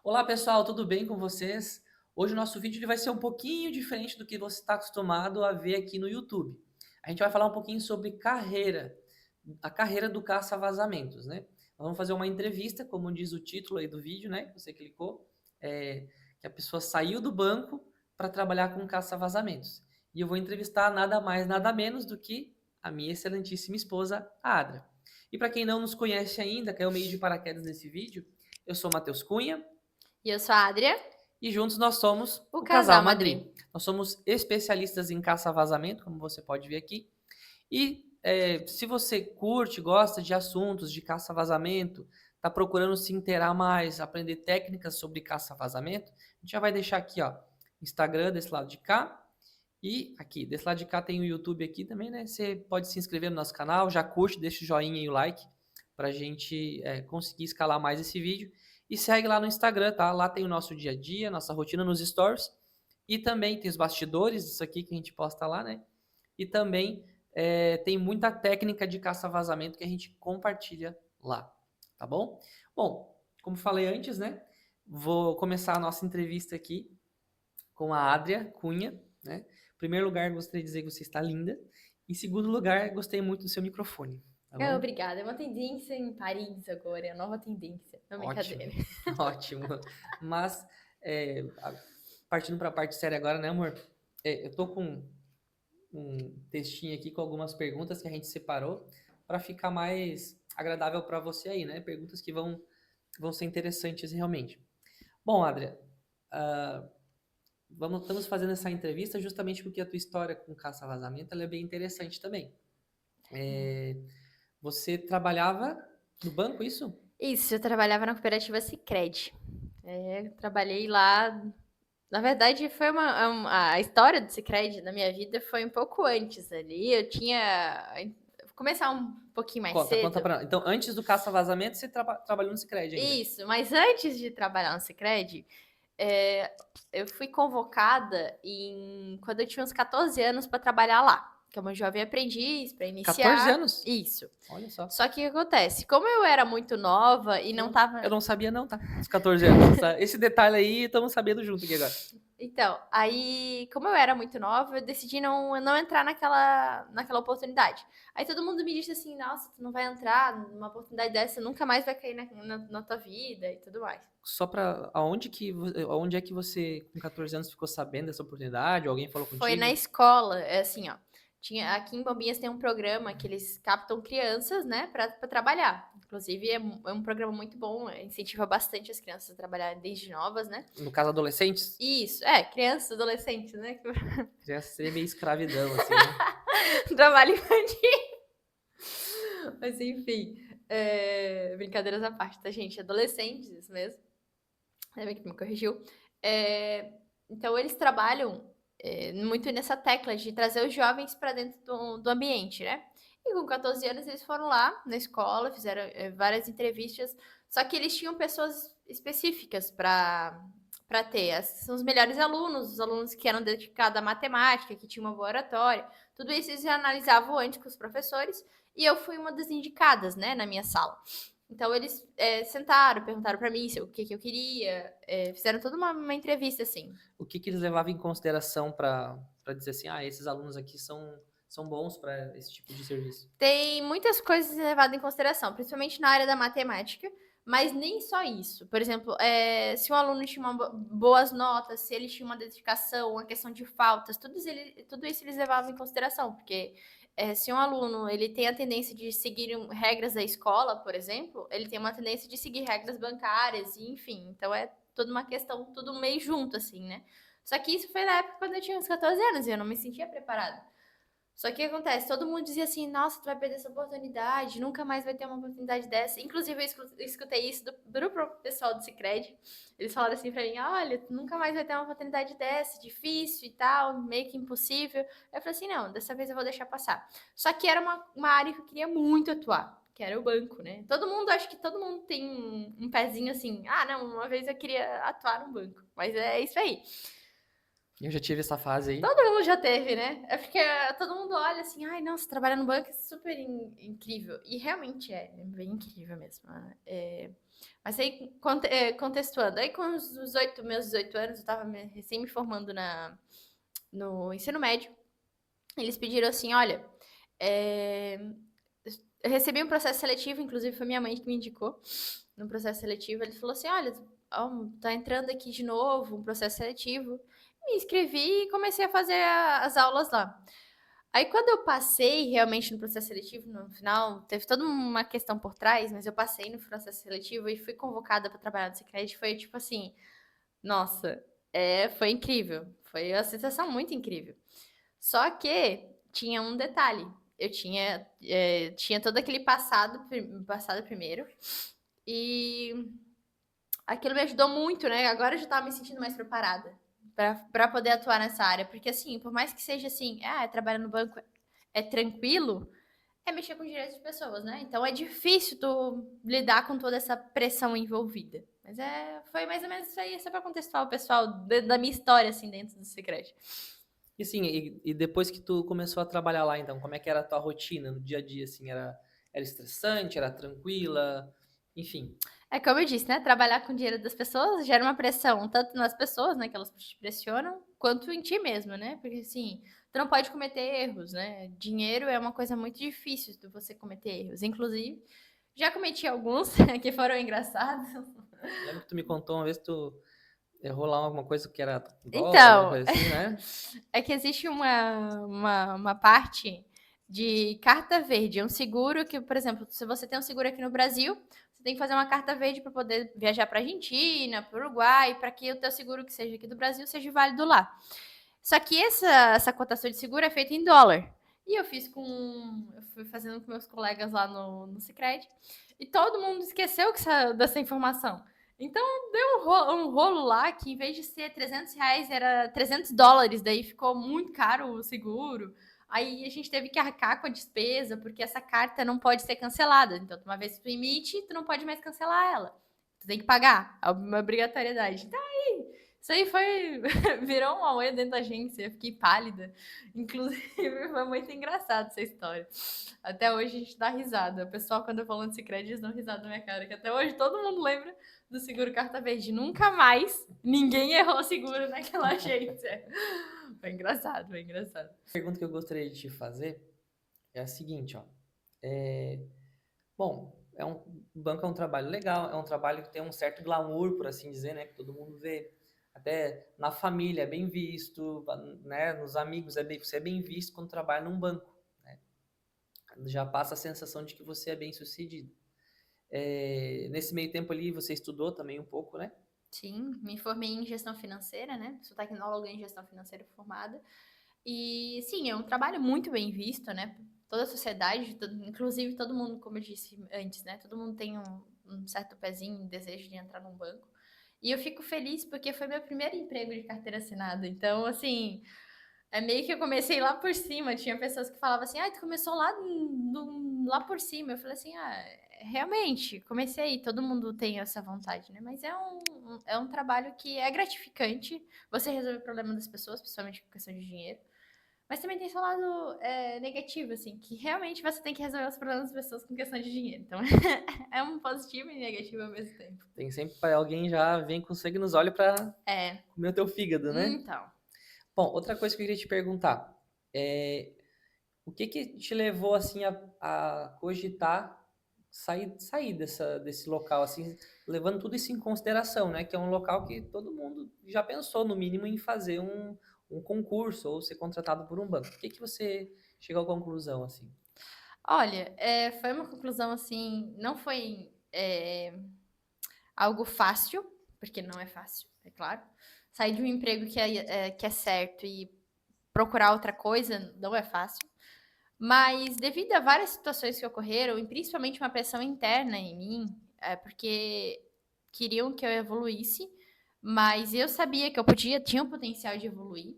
Olá pessoal, tudo bem com vocês? Hoje o nosso vídeo ele vai ser um pouquinho diferente do que você está acostumado a ver aqui no YouTube. A gente vai falar um pouquinho sobre carreira, a carreira do caça-vazamentos, né? Nós vamos fazer uma entrevista, como diz o título aí do vídeo, né? Que você clicou, que a pessoa saiu do banco para trabalhar com caça-vazamentos. E eu vou entrevistar nada mais, nada menos do que a minha excelentíssima esposa, a Adria. E para quem não nos conhece ainda, caiu meio de paraquedas nesse vídeo, eu sou Matheus Cunha, E eu sou a Adria, e juntos nós somos o o Casal Casal Madri. Madri. Nós somos especialistas em caça-vazamento, como você pode ver aqui. E se você curte, gosta de assuntos de caça-vazamento, está procurando se inteirar mais, aprender técnicas sobre caça-vazamento, a gente já vai deixar aqui, ó, Instagram desse lado de cá. E aqui, desse lado de cá tem o YouTube aqui também, né? Você pode se inscrever no nosso canal, já curte, deixa o joinha e o like para a gente conseguir escalar mais esse vídeo. E segue lá no Instagram, tá? Lá tem o nosso dia a dia, nossa rotina nos stories. E também tem os bastidores, isso aqui que a gente posta lá, né? E também tem muita técnica de caça-vazamento que a gente compartilha lá, tá bom? Bom, como falei antes, né? Vou começar a nossa entrevista aqui com a Adria Cunha, né? Em primeiro lugar, gostaria de dizer que você está linda. Em segundo lugar, gostei muito do seu microfone, tá bom? Obrigada. É uma tendência em Paris agora, é a nova tendência. Não, brincadeira. Ótimo, ótimo. Mas, partindo para a parte séria agora, né, amor? Eu tô com um textinho aqui com algumas perguntas que a gente separou para ficar mais agradável para você aí, né? Perguntas que vão ser interessantes realmente. Bom, Adria, ah, estamos fazendo essa entrevista justamente porque a tua história com caça-vazamento ela é bem interessante também. Você trabalhava no banco, isso? Isso, eu trabalhava na cooperativa Sicredi. Trabalhei lá. Na verdade, foi a história do Sicredi na minha vida foi um pouco antes ali. Eu tinha. Vou começar um pouquinho mais Conta cedo. para nós. Então, antes do caça-vazamento, você trabalhou no Sicredi ainda. Isso, mas antes de trabalhar no Sicredi, é, eu fui convocada quando eu tinha uns 14 anos para trabalhar lá, que é uma jovem aprendiz, para 14 iniciar. anos? Isso. Olha só. Só que o que acontece? Como eu era muito nova e não Eu tava. não sabia não, tá? Os 14 anos. Esse detalhe aí, estamos sabendo junto aqui agora. Então, aí, como eu era muito nova, eu decidi não entrar naquela oportunidade. Aí todo mundo me disse assim: nossa, tu não vai entrar numa oportunidade dessa, nunca mais vai cair na tua vida e tudo mais. Só para aonde é que você com 14 anos ficou sabendo dessa oportunidade? Alguém falou Foi na contigo? escola, é assim, ó. Aqui em Bombinhas tem um programa que eles captam crianças, né, para trabalhar. Inclusive, é um programa muito bom, incentiva bastante as crianças a trabalhar desde novas, né? No caso, adolescentes? Isso, crianças, adolescentes, né? Criança seria meio escravidão, assim, né? Trabalho infantil. Mas enfim, brincadeiras à parte, tá, gente? Adolescentes, isso mesmo. Ainda bem que tu me corrigiu. É, então, eles trabalham muito nessa tecla de trazer os jovens para dentro do ambiente, né? E com 14 anos, eles foram lá na escola, fizeram várias entrevistas, só que eles tinham pessoas específicas para ter. São os melhores alunos, os alunos que eram dedicados à matemática, que tinham uma boa oratória. Tudo isso eles analisavam antes com os professores, e eu fui uma das indicadas, né, na minha sala. Então eles sentaram, perguntaram para mim o que, que eu queria, fizeram toda uma entrevista assim. O que eles levavam em consideração para dizer assim, esses alunos aqui são bons para esse tipo de serviço? Tem muitas coisas levadas em consideração, principalmente na área da matemática, mas nem só isso. Por exemplo, se um aluno tinha boas notas, se ele tinha uma dedicação, uma questão de faltas, tudo isso eles levavam em consideração, porque se um aluno ele tem a tendência de seguir regras da escola, por exemplo, ele tem uma tendência de seguir regras bancárias, e enfim. Então é toda uma questão, tudo meio junto, assim, né? Só que isso foi na época quando eu tinha uns 14 anos e eu não me sentia preparada. Só que o que acontece? Todo mundo dizia assim: nossa, tu vai perder essa oportunidade, nunca mais vai ter uma oportunidade dessa. Inclusive, eu escutei isso do próprio pessoal do Cicred. Eles falaram assim pra mim: olha, tu nunca mais vai ter uma oportunidade dessa, difícil e tal, meio que impossível. Eu falei assim: não, dessa vez eu vou deixar passar. Só que era uma área que eu queria muito atuar, que era o banco, né? Acho que todo mundo tem um pezinho assim: ah, não, uma vez eu queria atuar no banco. Mas é isso aí. Eu já tive essa fase aí. Todo mundo já teve, né? É porque todo mundo olha assim, ai, nossa, trabalhar no banco é super incrível. E realmente é bem incrível mesmo. Mas aí, contextuando, aí com meus 18 anos, eu tava recém me formando no ensino médio. Eles pediram assim, olha, é, eu recebi um processo seletivo, inclusive foi minha mãe que me indicou no processo seletivo. Ele falou assim, olha, ó, tá entrando aqui de novo um processo seletivo. Me inscrevi e comecei a fazer as aulas lá. Aí, quando eu passei realmente no processo seletivo, no final, teve toda uma questão por trás, mas eu passei no processo seletivo e fui convocada para trabalhar no Sicredi. Foi tipo assim, nossa, foi incrível. Foi uma sensação muito incrível. Só que tinha um detalhe. Eu tinha todo aquele passado primeiro, e aquilo me ajudou muito, né? Agora eu já estava me sentindo mais preparada para poder atuar nessa área. Porque, assim, por mais que seja assim, trabalhar no banco é tranquilo, é mexer com direitos de pessoas, né? Então é difícil tu lidar com toda essa pressão envolvida. Mas foi mais ou menos isso aí, só para contextuar o pessoal da minha história, assim, dentro do Sicredi. E assim, e depois que tu começou a trabalhar lá, então, como é que era a tua rotina no dia a dia, assim, era estressante, era tranquila, enfim. É como eu disse, né? Trabalhar com o dinheiro das pessoas gera uma pressão, tanto nas pessoas, né, que elas te pressionam, quanto em ti mesmo, né? Porque assim, tu não pode cometer erros, né? Dinheiro é uma coisa muito difícil de você cometer erros. Inclusive, já cometi alguns que foram engraçados. Lembra que tu me contou uma vez que tu errou lá alguma coisa que era dólar, alguma Então, coisa assim, né? é que existe uma parte de carta verde, é um seguro que, por exemplo, se você tem um seguro aqui no Brasil, você tem que fazer uma carta verde para poder viajar para Argentina, para o Uruguai, para que o teu seguro que seja aqui do Brasil seja válido lá. Só que essa cotação de seguro é feita em dólar. E eu fui fazendo com meus colegas lá no Sicredi, e todo mundo esqueceu dessa informação. Então deu um rolo lá que em vez de ser R$ 300 era US$ 300, daí ficou muito caro o seguro. Aí a gente teve que arcar com a despesa, porque essa carta não pode ser cancelada. Então, uma vez que tu emite, tu não pode mais cancelar ela. Tu tem que pagar, é uma obrigatoriedade. Então, isso aí virou um auê dentro da agência, eu fiquei pálida. Inclusive, foi muito engraçado essa história. Até hoje a gente dá risada. O pessoal, quando eu falo de Sicredi, eles dão risada na minha cara, que até hoje todo mundo lembra do seguro carta verde. Nunca mais ninguém errou seguro naquela agência. Foi engraçado, foi engraçado. A pergunta que eu gostaria de te fazer é a seguinte, ó. Bom, o banco é um trabalho legal, é um trabalho que tem um certo glamour, por assim dizer, né? Que todo mundo vê. Até na família é bem visto, né? Nos amigos você é bem visto quando trabalha num banco, né? Já passa a sensação de que você é bem sucedido. Nesse meio tempo ali você estudou também um pouco, né? Sim, me formei em gestão financeira, né? Sou tecnóloga em gestão financeira formada. E sim, é um trabalho muito bem visto, né? Toda a sociedade, inclusive todo mundo, como eu disse antes, né? Todo mundo tem um certo pezinho, um desejo de entrar num banco. E eu fico feliz porque foi meu primeiro emprego de carteira assinada. Então, assim, é meio que eu comecei lá por cima. Tinha pessoas que falavam assim, tu começou lá por cima. Eu falei assim, realmente, comecei. Todo mundo tem essa vontade, né? Mas é um trabalho que é gratificante. Você resolver o problema das pessoas, principalmente com questão de dinheiro. Mas também tem seu lado negativo, assim, que realmente você tem que resolver os problemas das pessoas com questão de dinheiro. Então, é um positivo e negativo ao mesmo tempo. Tem sempre alguém já vem com sangue nos olhos para comer o teu fígado, né? Então. Bom, outra coisa que eu queria te perguntar é o que te levou assim a cogitar sair desse local assim, levando tudo isso em consideração, né? Que é um local que todo mundo já pensou no mínimo em fazer um concurso ou ser contratado por um banco. Por que você chegou à conclusão assim? Olha, foi uma conclusão assim, não foi algo fácil, porque não é fácil, é claro. Sair de um emprego que é certo e procurar outra coisa não é fácil. Mas devido a várias situações que ocorreram, e principalmente uma pressão interna em mim, porque queriam que eu evoluísse, mas eu sabia que tinha o potencial de evoluir.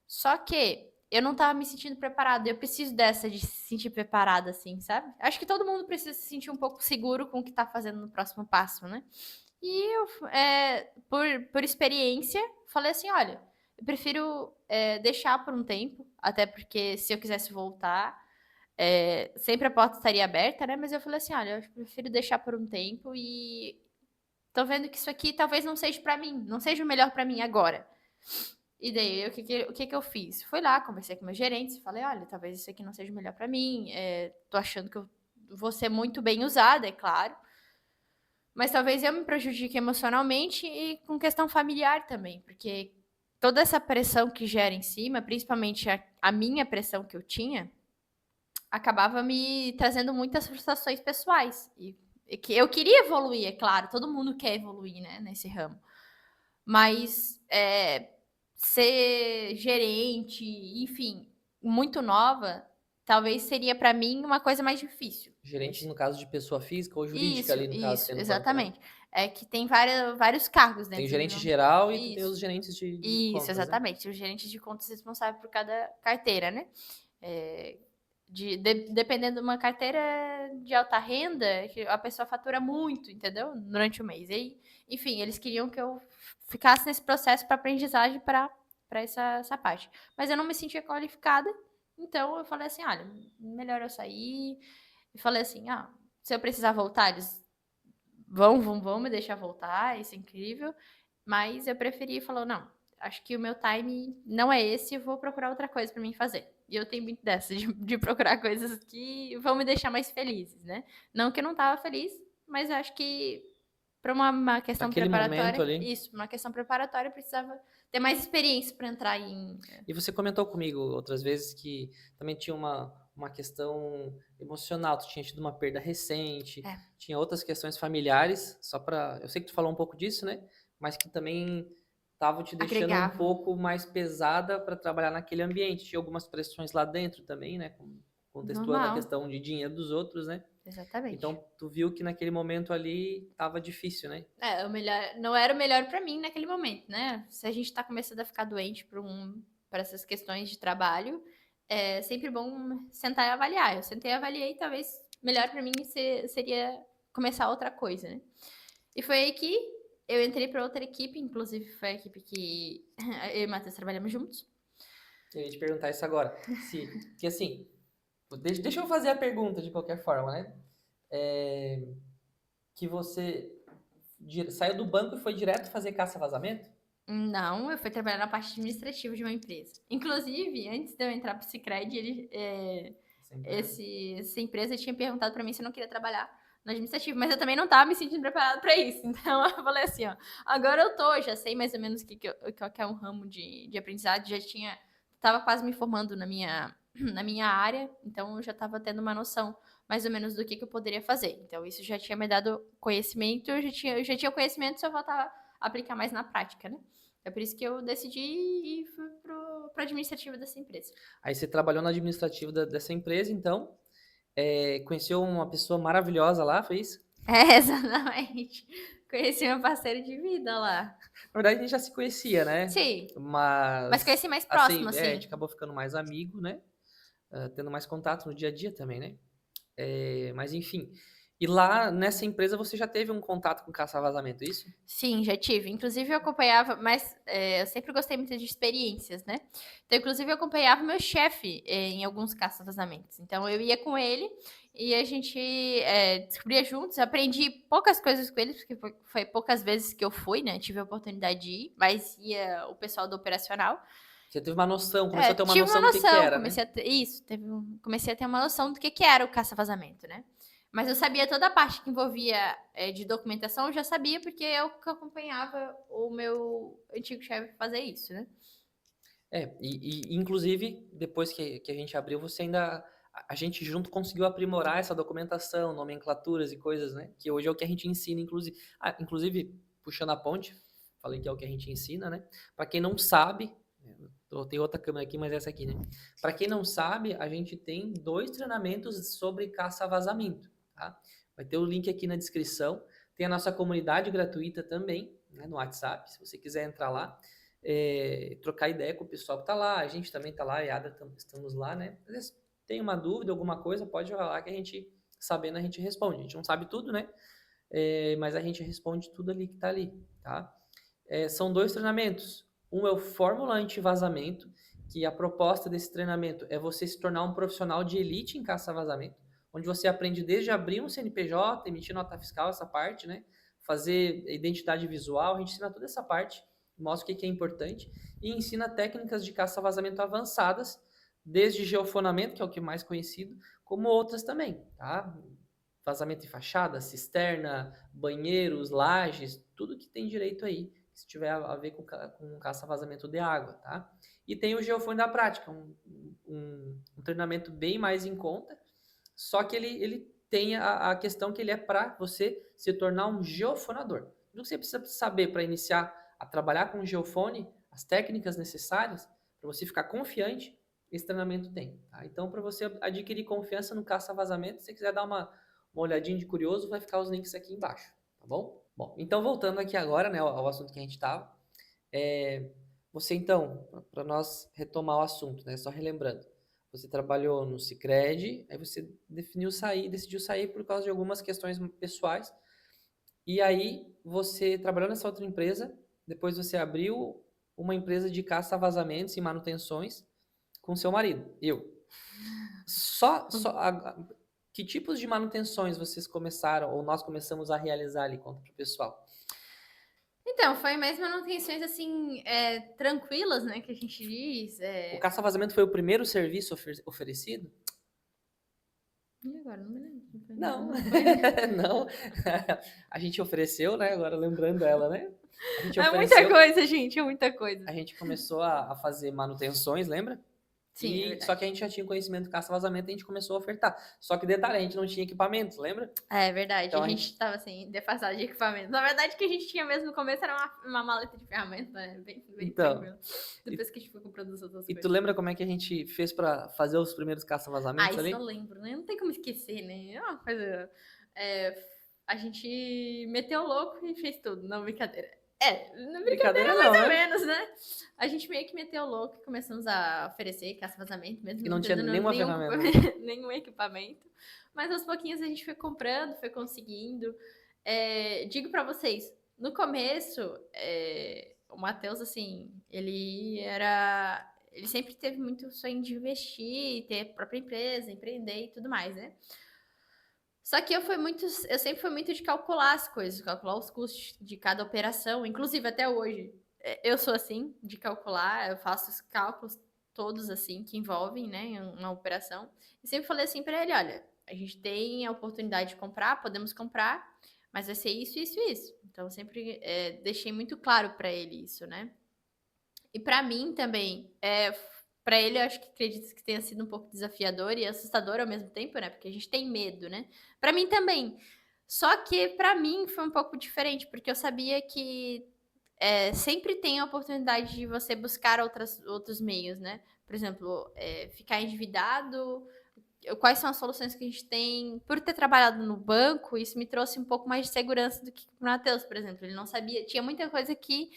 Só que eu não estava me sentindo preparada. Eu preciso dessa de se sentir preparada, assim, sabe? Acho que todo mundo precisa se sentir um pouco seguro com o que está fazendo no próximo passo, né? E eu, por experiência, falei assim: olha, eu prefiro deixar por um tempo, até porque se eu quisesse voltar, sempre a porta estaria aberta, né? Mas eu falei assim, olha, eu prefiro deixar por um tempo e tô vendo que isso aqui talvez não seja pra mim, não seja o melhor pra mim agora. E daí, o que que eu fiz? Fui lá, conversei com meus gerentes, falei, olha, talvez isso aqui não seja o melhor pra mim, tô achando que eu vou ser muito bem usada, é claro, mas talvez eu me prejudique emocionalmente e com questão familiar também, porque toda essa pressão que gera em cima, principalmente a minha pressão que eu tinha, acabava me trazendo muitas frustrações pessoais. E que eu queria evoluir, é claro, todo mundo quer evoluir, né, nesse ramo. Mas ser gerente, enfim, muito nova, talvez seria para mim uma coisa mais difícil. Gerente, no caso de pessoa física ou jurídica Isso, ali, no caso, isso, tem no banco, né? exatamente. É que tem vários cargos Tem o dentro gerente do. geral e tu tem os Isso, gerentes de isso, contas, né? exatamente. O gerente de contas responsável por cada carteira, né? É, dependendo de uma carteira de alta renda, que a pessoa fatura muito, entendeu? Durante o mês. E aí, enfim, eles queriam que eu ficasse nesse processo para aprendizagem para essa parte. Mas eu não me sentia qualificada, então eu falei assim: olha, melhor eu sair. E falei assim: ah, se eu precisar voltar, eles vão me deixar voltar, isso é incrível. Mas eu preferi, falou, não, acho que o meu time não é esse, vou procurar outra coisa para mim fazer. E eu tenho muito dessa, de procurar coisas que vão me deixar mais felizes, né? Não que eu não tava feliz, mas eu acho que para uma questão Naquele momento preparatória, ali. isso, uma questão preparatória, eu precisava ter mais experiência para entrar em. E você comentou comigo outras vezes que também tinha uma questão emocional, tu tinha tido uma perda recente, É, tinha outras questões familiares, só para, eu sei que tu falou um pouco disso, né? Mas que também estavam te deixando um agregavam. pouco mais pesada para trabalhar naquele ambiente. Tinha algumas pressões lá dentro também, né? Contextuando a Normal, questão de dinheiro dos outros, né? exatamente. Então, tu viu que naquele momento ali estava difícil, né? O melhor, não era o melhor para mim naquele momento, né? Se a gente está começando a ficar doente para essas questões de trabalho, é sempre bom sentar e avaliar. Eu sentei e avaliei, talvez melhor para mim seria começar outra coisa, né? E foi aí que eu entrei para outra equipe, inclusive foi a equipe que eu e o Matheus trabalhamos juntos. Eu ia te perguntar isso agora. Que assim, deixa eu fazer a pergunta de qualquer forma, né? É, que você saiu do banco e foi direto fazer caça-vazamento? Não, eu fui trabalhar na parte administrativa de uma empresa. Inclusive, antes de eu entrar para o Sicredi, Essa empresa? essa empresa tinha perguntado para mim se eu não queria trabalhar no administrativo, mas eu também não estava me sentindo preparada para isso. Então eu falei assim, ó, agora eu tô, já sei mais ou menos qual que é um ramo de aprendizado, estava quase me formando na minha área, então eu já estava tendo uma noção mais ou menos do que eu poderia fazer. Então isso já tinha me dado conhecimento, eu já tinha conhecimento, só faltava aplicar mais na prática, né? É por isso que eu decidi ir para administrativo dessa empresa. Aí você trabalhou no administrativo dessa empresa, então, conheceu uma pessoa maravilhosa lá, foi isso? Exatamente. Conheci meu parceiro de vida lá. Na verdade, a gente já se conhecia, né? Sim, mas Mas, conheci mais próximo, assim, a assim. gente acabou ficando mais amigo, né? Tendo mais contato no dia a dia também, né? Mas, enfim. E lá, nessa empresa, você já teve um contato com caça-vazamento, é isso? Sim, já tive. Inclusive, eu acompanhava, mas eu sempre gostei muito de experiências, né? Então, inclusive, eu acompanhava meu chefe em alguns caça-vazamentos. Então, eu ia com ele e a gente descobria juntos. Aprendi poucas coisas com ele, porque foi poucas vezes que eu fui, né? Tive a oportunidade de ir, mas ia o pessoal do operacional. Você teve uma noção, começou a ter uma Tive uma noção do que noção, era, né? comecei a ter, isso, comecei a ter uma noção do que era o caça-vazamento, né? Mas eu sabia toda a parte que envolvia de documentação, eu já sabia porque eu que acompanhava o meu antigo chefe fazer isso, né? Inclusive, depois que a gente abriu, você ainda. A gente junto conseguiu aprimorar essa documentação, nomenclaturas e coisas, né? Que hoje é o que a gente ensina, inclusive. Inclusive, puxando a ponte, falei que é o que a gente ensina, né? Para quem não sabe, tem outra câmera aqui, mas essa aqui, né? Para quem não sabe, a gente tem 2 treinamentos sobre caça-vazamento, tá? Vai ter o link aqui na descrição. Tem a nossa comunidade gratuita também, né, no WhatsApp, se você quiser entrar lá. Trocar ideia com o pessoal que está lá, a gente também está lá, e a Ada estamos lá, né? Às vezes tem uma dúvida, alguma coisa, pode jogar lá que a gente, sabendo, a gente responde. A gente não sabe tudo, né? Mas a gente responde tudo ali que está ali, tá? São 2 treinamentos. Um é o Fórmula Anti-Vazamento, que a proposta desse treinamento é você se tornar um profissional de elite em caça-vazamento, onde você aprende desde abrir um CNPJ, emitir nota fiscal, essa parte, né? Fazer identidade visual, a gente ensina toda essa parte, mostra o que é importante, e ensina técnicas de caça-vazamento avançadas, desde geofonamento, que é o que é mais conhecido, como outras também, tá? Vazamento em fachada, cisterna, banheiros, lajes, tudo que tem direito aí, se tiver a ver com caça-vazamento de água, tá? E tem o geofone da prática, um treinamento bem mais em conta, só que ele tem a questão que ele é para você se tornar um geofonador. Tudo que você precisa saber para iniciar a trabalhar com geofone, as técnicas necessárias, para você ficar confiante, esse treinamento tem. Tá? Então, para você adquirir confiança no caça-vazamento, se você quiser dar uma olhadinha de curioso, vai ficar os links aqui embaixo, tá bom? Bom, então voltando aqui agora, né, ao assunto que a gente estava, você então, para nós retomar o assunto, né, só relembrando, você trabalhou no Sicredi, aí você decidiu sair por causa de algumas questões pessoais, e aí você trabalhou nessa outra empresa, depois você abriu uma empresa de caça a vazamentos e manutenções com seu marido, eu. Que tipos de manutenções vocês começaram, ou nós começamos a realizar ali, conta pro pessoal? Então, foi mais manutenções, assim, tranquilas, né, que a gente diz. O caça-vazamento foi o primeiro serviço oferecido? E agora? Não me lembro. Não, Não foi. não. A gente ofereceu, né? Agora lembrando ela, né? A gente É muita ofereceu, coisa, gente, é muita coisa. a gente começou a fazer manutenções, lembra? Sim, é Só verdade. que a gente já tinha conhecimento do caça-vazamento e a gente começou a ofertar. Só que detalhe, a gente não tinha equipamento, lembra? É verdade, Então a a gente gente. tava assim, defasado de equipamento. Na verdade, o que a gente tinha mesmo no começo era uma maleta de ferramenta, né? Bem Então, tranquilo. Depois que a gente foi comprando as outras e tu coisas. lembra como é que a gente fez pra fazer os primeiros Ah, caça-vazamentos isso eu ali? lembro, né? Não tem como esquecer, né? É uma coisa. A gente meteu o louco e fez tudo. Não, brincadeira. Não, brincadeira Brincadeira mais não, ou né? menos, né? A gente meio que meteu o louco e começamos a oferecer caça-vazamento, mesmo Que não não tinha tendo nenhuma nenhum ferramenta, né? equipamento, nenhum equipamento. Mas aos pouquinhos a gente foi comprando, foi conseguindo. Digo pra vocês, no começo, o Matheus, assim, ele sempre teve muito sonho de investir, ter a própria empresa, empreender e tudo mais, né? Só que eu sempre fui muito de calcular as coisas, calcular os custos de cada operação, inclusive até hoje. Eu sou assim, de calcular, eu faço os cálculos todos assim que envolvem, né, uma operação. E sempre falei assim para ele, olha, a gente tem a oportunidade de comprar, podemos comprar, mas vai ser isso, isso e isso. Então eu sempre deixei muito claro para ele isso, né? E para mim também, para ele eu acho que acredito que tenha sido um pouco desafiador e assustador ao mesmo tempo, né? Porque a gente tem medo, né? Para mim também. Só que para mim foi um pouco diferente, porque eu sabia que sempre tem a oportunidade de você buscar outros meios, né? Por exemplo, ficar endividado. Quais são as soluções que a gente tem? Por ter trabalhado no banco, isso me trouxe um pouco mais de segurança do que o Matheus, por exemplo. Ele não sabia, tinha muita coisa que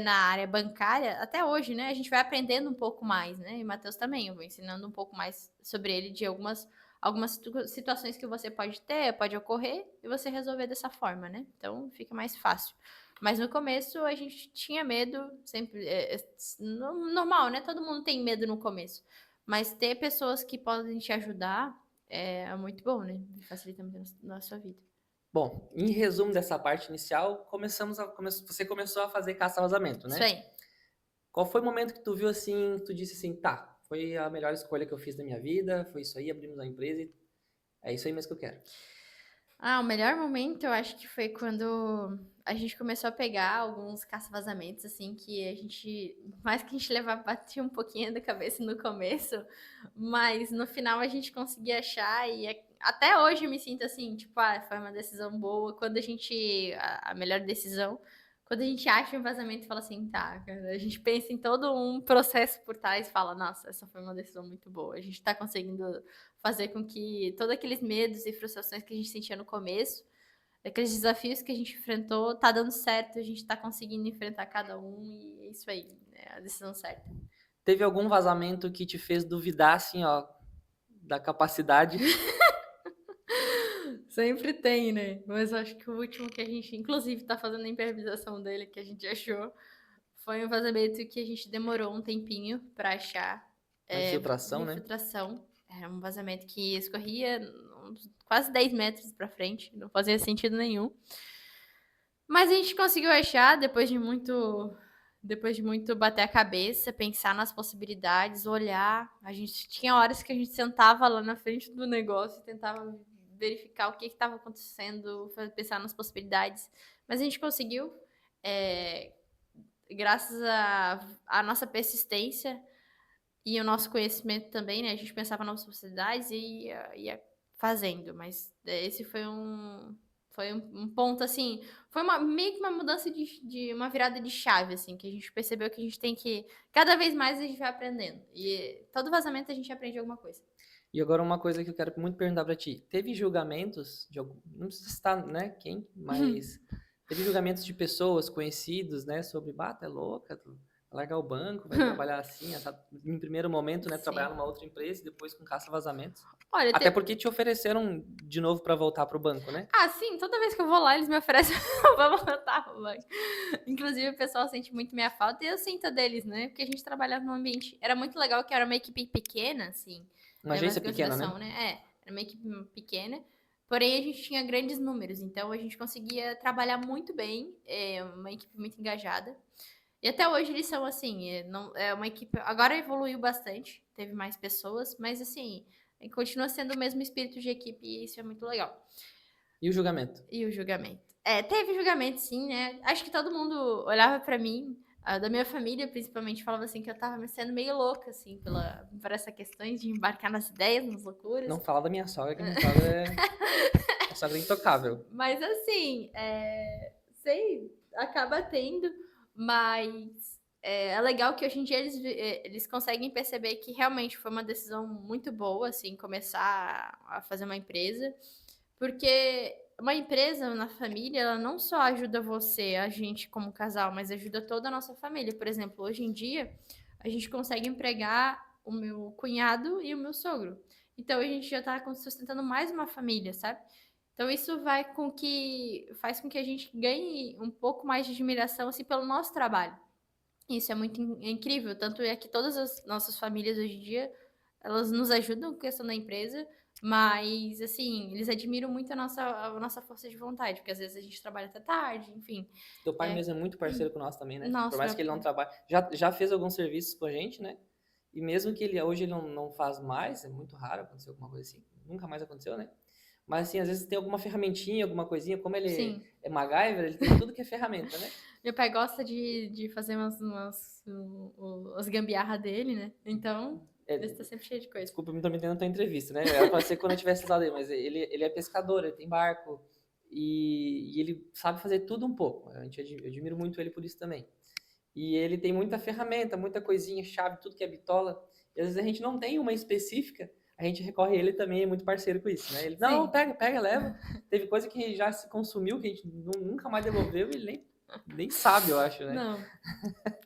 na área bancária, até hoje, né? A gente vai aprendendo um pouco mais, né? E o Matheus também, eu vou ensinando um pouco mais sobre ele de algumas situações que você pode ter, pode ocorrer, e você resolver dessa forma, né? Então fica mais fácil. Mas no começo a gente tinha medo, sempre. Normal, né? Todo mundo tem medo no começo. Mas ter pessoas que podem te ajudar é muito bom, né? Facilita muito na sua vida. Bom, em resumo dessa parte inicial, você começou a fazer caça-vazamento, Isso né? aí. Qual foi o momento que tu viu assim, que tu disse assim, tá, foi a melhor escolha que eu fiz da minha vida, foi isso aí, abrimos a empresa e é isso aí mesmo que eu quero. O melhor momento eu acho que foi quando a gente começou a pegar alguns caça-vazamentos, assim, que a gente, mais que a gente levava, batia um pouquinho da cabeça no começo, mas no final a gente conseguia achar e até hoje eu me sinto assim, tipo, foi uma decisão boa. Quando a melhor decisão, quando a gente acha um vazamento e fala assim, tá, cara, a gente pensa em todo um processo por trás e fala, nossa, essa foi uma decisão muito boa. A gente tá conseguindo fazer com que todos aqueles medos e frustrações que a gente sentia no começo, aqueles desafios que a gente enfrentou, tá dando certo, a gente tá conseguindo enfrentar cada um e é isso aí, é a decisão certa. Teve algum vazamento que te fez duvidar, assim, ó, da capacidade? Sempre tem, né? Mas eu acho que o último que a gente, inclusive, tá fazendo a impermeabilização dele, que a gente achou, Foi um vazamento que a gente demorou um tempinho para achar. Uma De infiltração, né? infiltração. Era um vazamento que escorria uns quase 10 metros para frente, não fazia sentido nenhum. Mas a gente conseguiu achar depois de muito bater a cabeça, pensar nas possibilidades, olhar. A gente tinha horas que a gente sentava lá na frente do negócio e tentava verificar o que estava acontecendo, pensar nas possibilidades. Mas a gente conseguiu, é, graças à nossa persistência e o nosso conhecimento também, né? A gente pensava nas possibilidades e ia fazendo. Mas esse foi um ponto, assim, foi meio que uma mudança de uma virada de chave, assim, que a gente percebeu que a gente tem que, cada vez mais a gente vai aprendendo. E todo vazamento a gente aprende alguma coisa. E agora uma coisa que eu quero muito perguntar pra ti. Teve julgamentos de algum, não precisa citar, né, quem, mas teve julgamentos de pessoas conhecidos, né, sobre, tá é louca, tu vai largar o banco, vai trabalhar assim, em primeiro momento, né, trabalhar Sim. numa outra empresa e depois com caça-vazamentos. Olha, Até porque te ofereceram de novo pra voltar pro banco, né? ah, sim, toda vez que eu vou lá, eles me oferecem pra voltar pro banco. Inclusive, o pessoal sente muito minha falta e eu sinto a deles, né? Porque a gente trabalhava num ambiente. Era muito legal que era uma equipe pequena, assim. Uma Levando agência em pequena, consideração, né? né? Era uma equipe pequena. Porém, a gente tinha grandes números, então a gente conseguia trabalhar muito bem, uma equipe muito engajada. E até hoje eles são assim, não, é uma equipe. Agora evoluiu bastante, teve mais pessoas, mas assim, continua sendo o mesmo espírito de equipe e isso é muito legal. E o julgamento? E o julgamento? Teve julgamento sim, né? Acho que todo mundo olhava pra mim, da minha família principalmente, falava assim que eu tava me sendo meio louca, assim, por essa questão de embarcar nas ideias, nas loucuras. Não fala da minha sogra, que minha sogra é sogra intocável. Mas assim, sei, acaba tendo, mas é legal que hoje em dia eles conseguem perceber que realmente foi uma decisão muito boa, assim, começar a fazer uma empresa. Porque uma empresa na família, ela não só ajuda você, a gente como casal, mas ajuda toda a nossa família. Por exemplo, hoje em dia, a gente consegue empregar o meu cunhado e o meu sogro. Então a gente já está sustentando mais uma família, sabe? Então isso faz com que a gente ganhe um pouco mais de admiração assim pelo nosso trabalho. Isso é muito incrível, tanto é que todas as nossas famílias hoje em dia, elas nos ajudam com a questão da empresa, mas, assim, eles admiram muito a nossa força de vontade, porque às vezes a gente trabalha até tarde, enfim. Teu pai É, mesmo é muito parceiro com nós também, né? Por nossa, mais meu que ele não pai. trabalhe. Já fez alguns serviços com a gente, né? E mesmo que hoje ele não faz mais, é muito raro acontecer alguma coisa assim. Nunca mais aconteceu, né? Mas assim, às vezes tem alguma ferramentinha, alguma coisinha, como ele Sim. é MacGyver, ele tem tudo que é ferramenta, né? Meu pai gosta de fazer as gambiarra dele, né? Então, É, ele tá sempre cheio de coisa. desculpa, eu me interrompendo na tua entrevista, né? Era pra ser quando eu tivesse lá dele, mas ele é pescador, ele tem barco e ele sabe fazer tudo um pouco. Eu admiro muito ele por isso também. E ele tem muita ferramenta, muita coisinha, chave, tudo que é bitola. E às vezes a gente não tem uma específica, a gente recorre a ele também, é muito parceiro com isso, né? Ele, não, Sim. pega, leva. Teve coisa que já se consumiu, que a gente nunca mais devolveu, e ele nem sabe, eu acho, né? Não.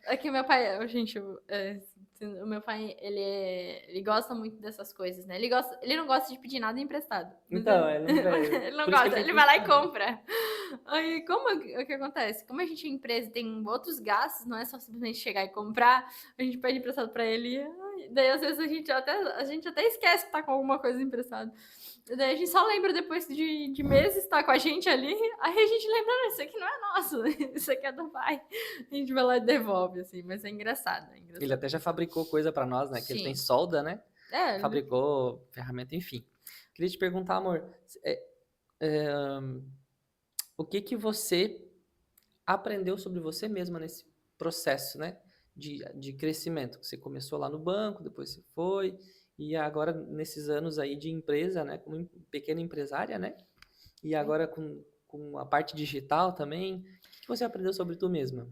É que meu pai, gente, o meu pai, ele gosta muito dessas coisas, né? Ele não gosta de pedir nada emprestado. Mas Então, ele não, ele não por isso que ele gosta, tem ele vai lá e funcionário. compra. Aí, o que acontece? Como a gente é empresa e tem outros gastos, não é só simplesmente chegar e comprar, a gente pede emprestado pra ele. Daí, às vezes, a gente até esquece que tá com alguma coisa emprestada. Daí a gente só lembra depois de meses tá com a gente ali, aí a gente lembra, "Não, isso aqui não é nosso, isso aqui é do pai." A gente vai lá e devolve, assim, mas é engraçado, é Ele engraçado. até já fabricou coisa pra nós, né? Que ele tem Sim. solda, né? É, Fabricou ferramenta, enfim. Queria te perguntar, amor, é, o que que você aprendeu sobre você mesma nesse processo, né? De crescimento. Você começou lá no banco, depois você foi, e agora nesses anos aí de empresa, né? Como pequena empresária, né? E agora com a parte digital também. O que que você aprendeu sobre tu mesma?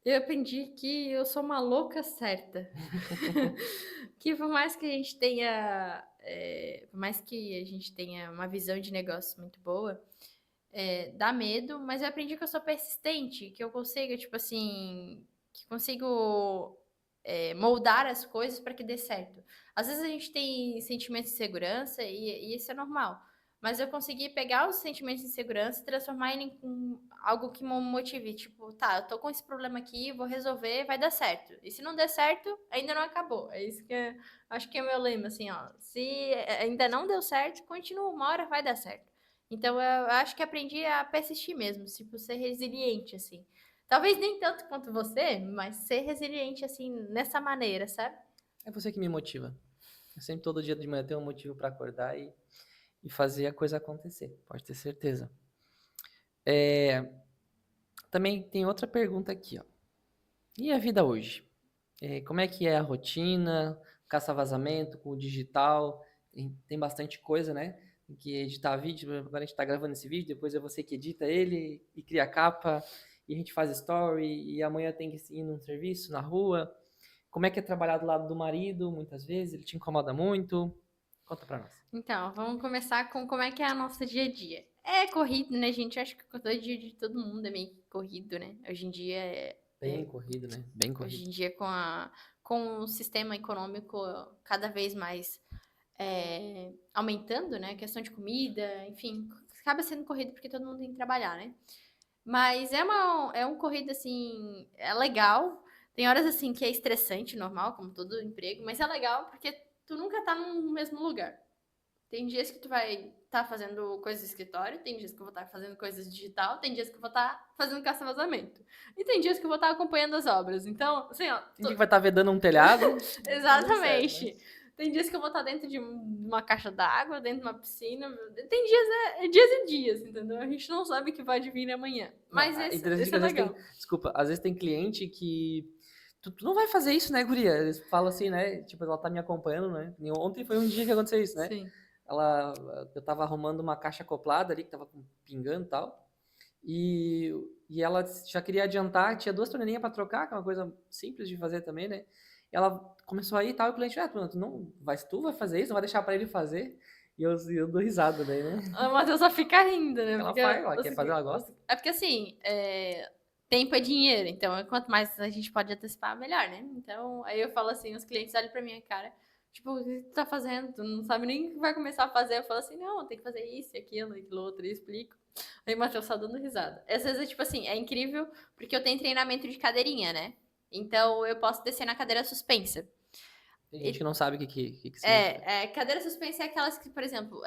eu aprendi que eu sou uma louca certa. Que por mais que a gente tenha, por mais que a gente tenha uma visão de negócio muito boa, dá medo, mas eu aprendi que eu sou persistente, que eu consigo, tipo assim, que consigo moldar as coisas para que dê certo. Às vezes a gente tem sentimento de segurança e isso é normal. mas eu consegui pegar os sentimentos de insegurança e transformar ele em algo que me motive. Tipo, tá, eu tô com esse problema aqui, vou resolver, vai dar certo. E se não der certo, ainda não acabou. É isso que acho que é o meu lema, assim, ó. Se ainda não deu certo, continua, uma hora vai dar certo. Então, eu acho que aprendi a persistir mesmo, tipo, ser resiliente, assim. Talvez nem tanto quanto você, mas ser resiliente, assim, nessa maneira, sabe? É você que me motiva. Eu sempre, todo dia de manhã, tenho um motivo para acordar e fazer a coisa acontecer. Pode ter certeza. Também tem outra pergunta aqui, ó. E a vida hoje? Como é que é a rotina? Caça-vazamento com o digital? Tem bastante coisa, né? Tem que editar vídeo. Agora a gente tá gravando esse vídeo, depois é você que edita ele e cria a capa. E a gente faz story. E amanhã tem que ir num serviço, na rua. Como é que é trabalhar do lado do marido, muitas vezes? Ele te incomoda muito? Conta pra nós. Então, vamos começar com como é que é a nossa dia a dia. É corrido, né, gente? Eu acho que o dia de todo mundo é meio corrido, né? Hoje em dia Bem corrido, né? Bem hoje corrido. em dia com o sistema econômico cada vez mais aumentando, né? Questão de comida, enfim, acaba sendo corrido porque todo mundo tem que trabalhar, né? Mas é um corrido assim, é legal. Tem horas assim que é estressante, normal, como todo emprego, mas é legal porque tu nunca tá no mesmo lugar. Tem dias que tu vai estar fazendo coisas de escritório, tem dias que eu vou estar fazendo coisas digital, tem dias que eu vou estar fazendo caça-vazamento. E tem dias que eu vou estar acompanhando as obras. Então, assim, ó. Tem dia que vai estar vedando um telhado. Tá tudo certo, né? Exatamente. Tem dias que eu vou estar dentro de uma caixa d'água, dentro de uma piscina. Tem dias, dias e dias, entendeu? A gente não sabe o que vai vir amanhã. Não, Mas é esse interessante que é às vezes legal. tem. Desculpa, às vezes tem cliente que. Tu não vai fazer isso, né, guria? Eles falam assim, né? Tipo, ela tá me acompanhando, né? E ontem foi um dia que aconteceu isso, né? Sim. Eu tava arrumando uma caixa acoplada ali, que tava pingando e tal. E, e ela já queria adiantar, tinha 2 torneirinhas para trocar, que é uma coisa simples de fazer também, né? E ela começou aí e tal, e o cliente, tu não vai, tu vai fazer isso, não vai deixar para ele fazer? E eu dou risada daí, né? A Matheus só fica rindo, né? Ela Porque faz, ela quer fazer, ela gosta. é porque assim, tempo é dinheiro, então quanto mais a gente pode antecipar, melhor, né? Então, aí eu falo assim, os clientes olham pra minha cara, tipo, o que tu tá fazendo? Tu não sabe nem o que vai começar a fazer. Eu falo assim, não, tem que fazer isso, aquilo outro, e explico. Aí o Matheus só dando risada. Às vezes é tipo assim, é incrível porque eu tenho treinamento de cadeirinha, né? Então eu posso descer na cadeira suspensa. Tem gente que não sabe o que significa. Cadeira suspensa é aquelas que, por exemplo,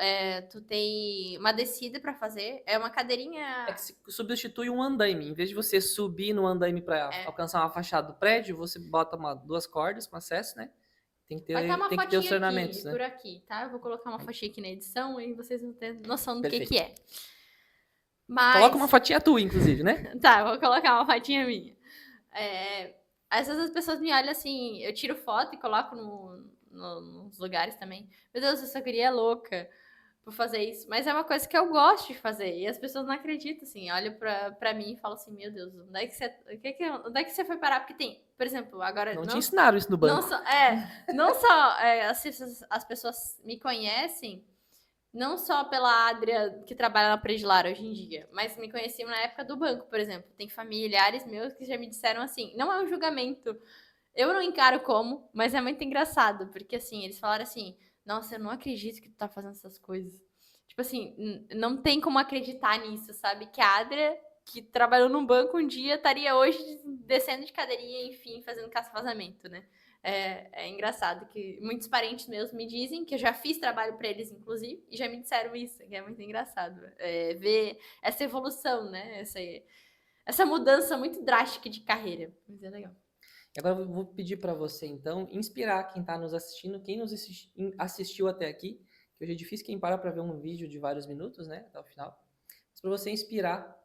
tu tem uma descida pra fazer, é uma É cadeirinha. que substitui um andaime. Em vez de você subir no andaime para alcançar uma fachada do prédio, você bota 2 cordas com acesso, né? Vai estar uma Tem que ter os fotinha treinamentos, aqui, né? por aqui, tá? Eu vou colocar uma fotinha aqui na edição e vocês vão ter noção do que Perfeito. é. Coloca uma Mas, fotinha tua, inclusive, né? tá, eu vou colocar uma fotinha minha. É, às vezes as pessoas me olham assim, eu tiro foto e coloco nos lugares também. Meu Deus, essa guria é louca por fazer isso. Mas é uma coisa que eu gosto de fazer. E as pessoas não acreditam, assim. Olham pra mim e falam assim, meu Deus, onde é que você foi parar? Porque tem, por exemplo, agora... Não te Não, ensinaram isso no não banco. só, não só as pessoas me conhecem, não só pela Adria que trabalha na Predilar hoje em dia, mas me conheciam na época do banco, por exemplo. Tem familiares meus que já me disseram assim, não é um julgamento, eu não encaro como, mas é muito engraçado, porque assim, eles falaram assim, nossa, eu não acredito que tu tá fazendo essas coisas. Tipo assim, não tem como acreditar nisso, sabe? Que a Adria, que trabalhou num banco um dia, estaria hoje descendo de cadeirinha, enfim, fazendo caça-vazamento, né? É engraçado que muitos parentes meus me dizem, que eu já fiz trabalho para eles, inclusive, e já me disseram isso, que é muito engraçado. Ver essa evolução, né? Essa mudança muito drástica de carreira. Mas é legal. E agora eu vou pedir para você, então, inspirar quem está nos assistindo, quem nos assistiu até aqui, que hoje é difícil quem para ver um vídeo de vários minutos, né, até o final. Mas para você inspirar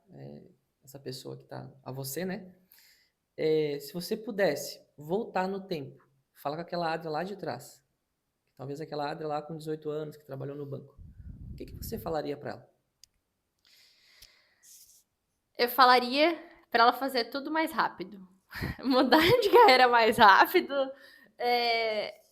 essa pessoa que está a você, né? Se você pudesse voltar no tempo, falar com aquela Adria lá de trás, talvez aquela Adria lá com 18 anos, que trabalhou no banco, o que você falaria para ela? Eu falaria para ela fazer tudo mais rápido. Mudar de carreira mais rápido,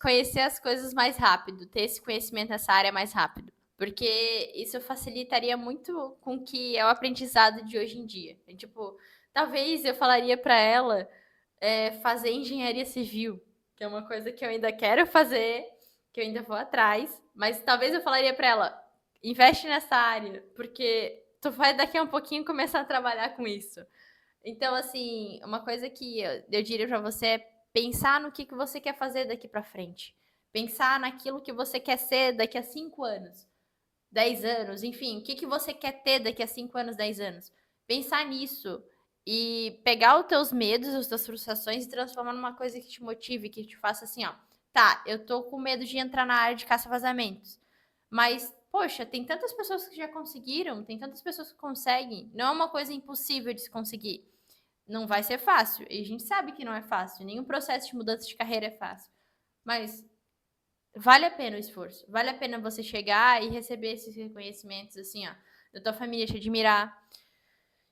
conhecer as coisas mais rápido, ter esse conhecimento nessa área mais rápido. Porque isso facilitaria muito com que é o aprendizado de hoje em dia. Tipo, talvez eu falaria para ela fazer engenharia civil, que é uma coisa que eu ainda quero fazer, que eu ainda vou atrás, mas talvez eu falaria para ela investe nessa área, porque tu vai daqui a um pouquinho começar a trabalhar com isso. Então, assim, uma coisa que eu diria pra você é pensar no que você quer fazer daqui pra frente. Pensar naquilo que você quer ser daqui a 5 anos, 10 anos, enfim, o que você quer ter daqui a 5 anos, 10 anos. Pensar nisso e pegar os teus medos, as tuas frustrações e transformar numa coisa que te motive, que te faça assim, ó, tá, eu tô com medo de entrar na área de caça-vazamentos, mas, poxa, tem tantas pessoas que já conseguiram, tem tantas pessoas que conseguem, não é uma coisa impossível de se conseguir. Não vai ser fácil, e a gente sabe que não é fácil, nenhum processo de mudança de carreira é fácil, mas vale a pena o esforço, vale a pena você chegar e receber esses reconhecimentos, assim, ó, da tua família te admirar,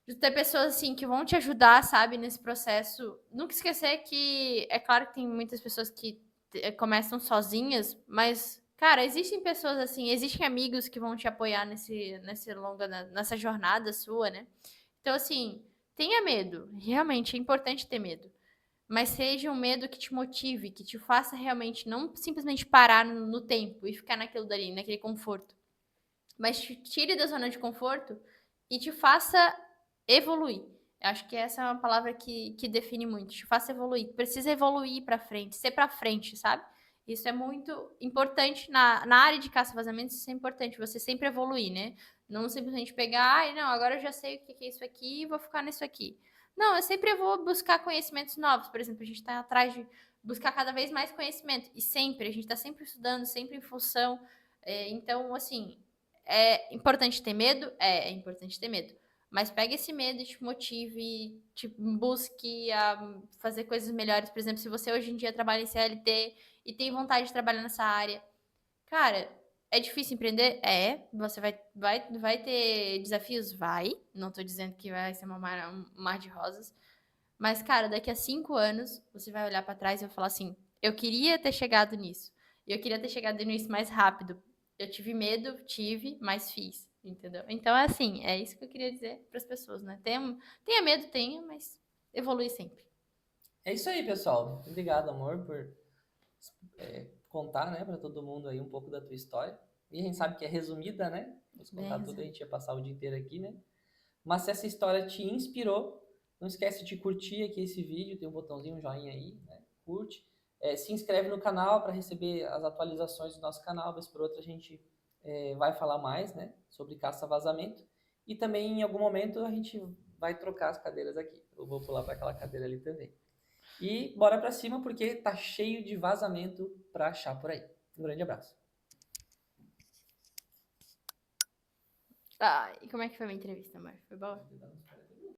de ter pessoas, assim, que vão te ajudar, sabe, nesse processo. Nunca esquecer que, é claro que tem muitas pessoas que começam sozinhas, mas, cara, existem pessoas assim, existem amigos que vão te apoiar nessa jornada sua, né? Então, assim, tenha medo, realmente é importante ter medo. Mas seja um medo que te motive, que te faça realmente não simplesmente parar no tempo e ficar naquilo dali, naquele conforto. Mas te tire da zona de conforto e te faça evoluir. Eu acho que essa é uma palavra que define muito. Te faça evoluir. Precisa evoluir para frente, ser para frente, sabe? Isso é muito importante na área de caça-vazamentos. Isso é importante, você sempre evoluir, né? Não simplesmente pegar, ai, não, agora eu já sei o que é isso aqui e vou ficar nisso aqui. Não, eu sempre vou buscar conhecimentos novos. Por exemplo, a gente está atrás de buscar cada vez mais conhecimento. E sempre, a gente está sempre estudando, sempre em função. Então, assim, é importante ter medo? É importante ter medo. Mas pega esse medo e te motive, te busque a fazer coisas melhores. Por exemplo, se você hoje em dia trabalha em CLT e tem vontade de trabalhar nessa área, cara, é difícil empreender? É. Você vai ter desafios? Vai. Não tô dizendo que vai ser um mar de rosas. Mas, cara, daqui a 5 anos, você vai olhar pra trás e vai falar assim: eu queria ter chegado nisso. E eu queria ter chegado nisso mais rápido. Eu tive medo, tive, mas fiz. Entendeu? Então, é assim, é isso que eu queria dizer pras pessoas, né? Tenha medo, tenha, mas evolui sempre. É isso aí, pessoal. Obrigado, amor, por contar, né, para todo mundo aí um pouco da tua história. E a gente sabe que é resumida, né? Se contar tudo, a gente ia passar o dia inteiro aqui, né? Mas se essa história te inspirou, não esquece de curtir aqui esse vídeo, tem um botãozinho, um joinha aí, né? Curte. Se inscreve no canal para receber as atualizações do nosso canal, vez por outra a gente vai falar mais, né, sobre caça-vazamento. E também em algum momento a gente vai trocar as cadeiras aqui. Eu vou pular para aquela cadeira ali também. E bora para cima porque tá cheio de vazamento para achar por aí. Um grande abraço. Ah, e como é que foi a minha entrevista, amor? Foi boa?